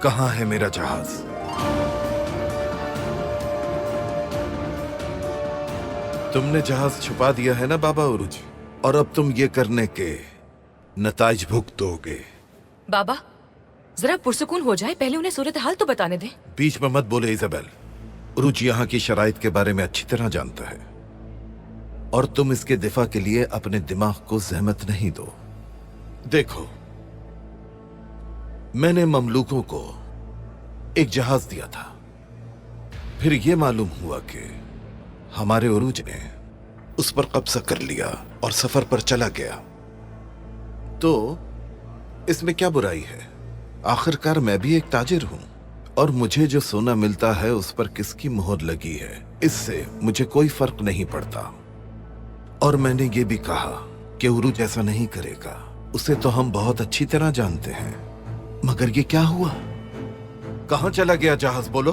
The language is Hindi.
कहाँ है मेरा जहाज? तुमने जहाज छुपा दिया है ना बाबा उरुज, और अब तुम ये करने के नताइज भुगतोगे। बाबा जरा पुरसुकून हो जाए, पहले उन्हें सूरत हाल तो बताने दे। बीच में मत बोले इजाबेल। उरुज यहाँ की शराइत के बारे में अच्छी तरह जानता है, और तुम इसके दिफा के लिए अपने दिमाग को जहमत नहीं दो। देखो, मैंने ममलूकों को एक जहाज दिया था, फिर यह मालूम हुआ कि हमारे उरूज ने उस पर कब्जा कर लिया और सफर पर चला गया। तो इसमें क्या बुराई है? आखिरकार मैं भी एक ताजिर हूं, और मुझे जो सोना मिलता है उस पर किसकी मोहर लगी है, इससे मुझे कोई फर्क नहीं पड़ता। और मैंने ये भी कहा कि उरूज ऐसा नहीं करेगा, उसे तो हम बहुत अच्छी तरह जानते हैं। मगर ये क्या हुआ? कहां चला गया जहाज? बोलो।